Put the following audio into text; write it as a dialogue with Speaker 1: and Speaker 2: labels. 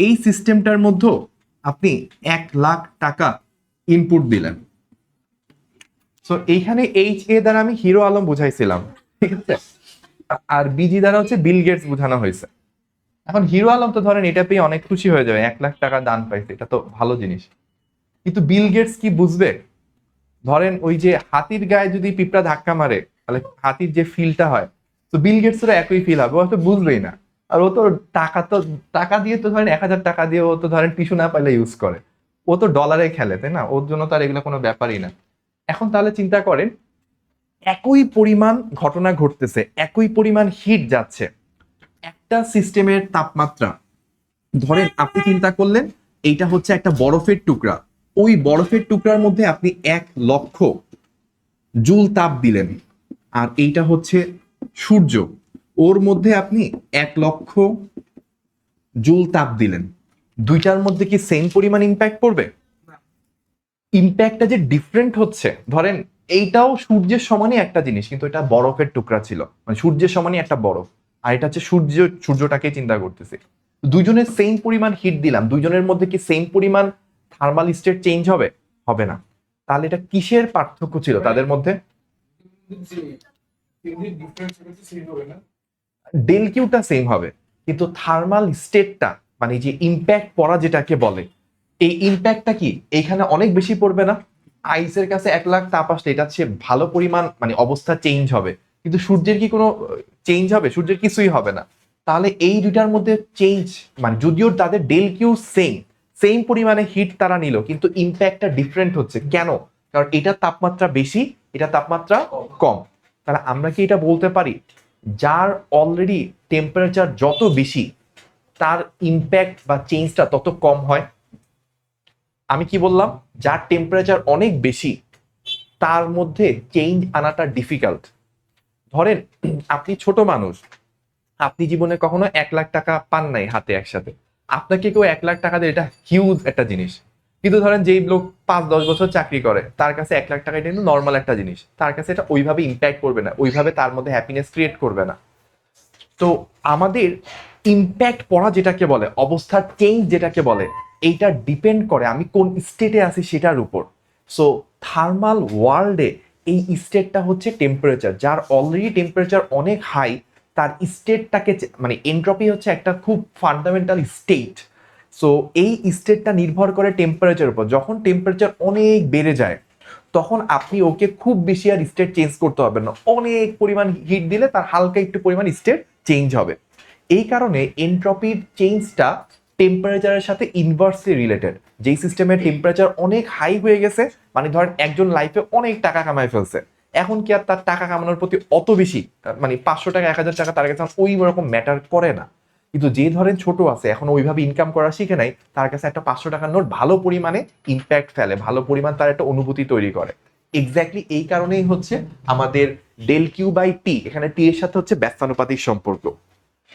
Speaker 1: এই সিস্টেমটার মধ্যে আপনি 1,00,000 টাকা ইনপুট দিলেন। সো এইখানে HA দ্বারা আমি হিরো আলম বুঝাইছিলাম, ঠিক আছে, আর বিজি দ্বারা হচ্ছে বিল গেটস বোঝানো হয়েছে। এখন হিরো আলম তো ধরেন এটা পেয়ে অনেক খুশি হয়ে যাবে, 1,00,000 টাকা দান পাইছে, এটা তো ভালো জিনিস। কিন্তু বিল গেটস কি বুঝবে? ধরেন ওই যে হাতির গায়ে যদি পিঁপড়া ধাক্কা মারে তাহলে হাতির যে ফিলটা হয়, তো বিল গেটসেরও একই ফিল হবে, ও তো বুঝবেই না। আর ও তো টাকা দিয়ে তো ধরেন 1,000 টাকা দিয়ে ও তো ধরেন টিস্যু না পাইলে ইউজ করে, ও তো ডলারে খেলে, তাই না? ওর জন্য তার এগুলো কোনো ব্যাপারই না। এখন তাহলে চিন্তা করেন, একই পরিমাণ ঘটনা ঘটতেছে, একই পরিমাণ হিট যাচ্ছে, একটা সিস্টেমের তাপমাত্রা, ধরেন আপনি চিন্তা করলেন এইটা হচ্ছে একটা বরফের টুকরা, ওই বরফের টুকরার মধ্যে আপনি 1,00,000 জুল তাপ দিলেন, আর এইটা হচ্ছে সূর্য, ওর মধ্যে আপনি 1,00,000 জুল তাপ দিলেন। দুইটার মধ্যে কি সেম পরিমাণ ইম্প্যাক্ট পড়বে? ইম্প্যাক্টটা যে ডিফারেন্ট হচ্ছে, ধরেন এইটাও সূর্যের সমানই একটা জিনিস, কিন্তু এটা বরফের টুকরা ছিল, মানে সূর্যের সমানই একটা বরফ, আর এটা হচ্ছে সূর্যটাকে চিন্তা করতেছি। দুইজনের সেম পরিমাণ হিট দিলাম, দুইজনের মধ্যে কি সেম পরিমাণ থার্মাল স্টেট চেঞ্জ হবে? হবে না। তাহলে এটা কিসের পার্থক্য ছিল তাদের মধ্যে? ডেল কিউটা সেম হবে, কিন্তু থার্মাল স্টেটটা, মানে যে ইম্প্যাক্ট পড়া যেটাকে বলে, এই ইম্প্যাক্টটা কি এইখানে অনেক বেশি পড়বে না? আইসের কাছে 1,00,000 তাপ আসলে এটা হচ্ছে ভালো পরিমাণ, মানে অবস্থা চেঞ্জ হবে, কিন্তু সূর্যের কি কোনো চেঞ্জ হবে? সূর্যের কিছুই হবে না। তাহলে এই দুইটার মধ্যে চেঞ্জ, মানে যদিও তাদের ডেল কিউ সেম, সেম পরিমাণে হিট তারা নিল, কিন্তু ইম্প্যাক্টটা ডিফারেন্ট হচ্ছে কেন? কারণ এটা তাপমাত্রা বেশি, এটা তাপমাত্রা কম। তাহলে আমরা কি এটা বলতে পারি, যার অলরেডি টেম্পারেচার যত বেশি তার ইম্প্যাক্ট বা চেঞ্জটা তত কম হয়? আমি কি বললাম? যার টেম্পারেচার অনেক বেশি তার মধ্যে চেঞ্জ আনাটা ডিফিকাল্ট। ধরেন আপনি ছোট মানুষ, আপনি জীবনে কখনো 1,00,000 টাকা পান নাই হাতে একসাথে, আপনাকে কেউ 1,00,000 টাকা দেয়, এটা হিউজ একটা জিনিস। কিন্তু ধরেন যেই লোক 5-10 বছর চাকরি করে, তার কাছে 1,00,000 টাকা এটা কিন্তু নর্মাল একটা জিনিস, তার কাছে এটা ওইভাবে ইম্প্যাক্ট করবে না, ওইভাবে তার মধ্যে হ্যাপিনেস ক্রিয়েট করবে না। তো আমাদের ইম্প্যাক্ট পড়া যেটাকে বলে, অবস্থার চেঞ্জ যেটাকে বলে, এইটা ডিপেন্ড করে আমি কোন স্টেটে আছি সেটার উপর। সো থার্মাল ওয়ার্ল্ডে এই স্টেটটা হচ্ছে টেম্পারেচার, যার অলরেডি টেম্পারেচার অনেক হাই, তার স্টেটটাকে, মানে এন্ট্রপি হচ্ছে একটা খুব ফান্ডামেন্টাল স্টেট। সো এই স্টেটটা নির্ভর করে টেম্পারেচার উপর। যখন টেম্পারেচার অনেক বেড়ে যায়, তখন আপনি ওকে খুব বেশি আর স্টেট চেঞ্জ করতে হবে না, অনেক পরিমাণ হিট দিলে তার হালকা একটু পরিমাণ স্টেট চেঞ্জ হবে। এই কারণে এন্ট্রপির চেঞ্জটা টেম্পারেচারের সাথে ইনভার্সলি রিলেটেড। যেই সিস্টেমের টেম্পারেচার অনেক হাই হয়ে গেছে, মানে ধরেন একজন লাইফে অনেক টাকা কামায় ফেলছে, এখন কি আর তার টাকা কামানোর প্রতি অত বেশি, মানে 500 টাকা 1,000 টাকা তার কাছে ওই রকম ম্যাটার করে না। কিন্তু যে ধরেন ছোট আছে, এখন ওইভাবে ইনকাম করা শিখে নাই, তার কাছে একটা 500 টাকার নোট ভালো পরিমাণে ইম্প্যাক্ট ফেলে, ভালো পরিমাণ তার একটা অনুভূতি তৈরি করে। এক্স্যাক্টলি এই কারণেই হচ্ছে আমাদের ডেল কিউ বাই টি, এখানে টি এর সাথে হচ্ছে ব্যস্তানুপাতিক সম্পর্ক।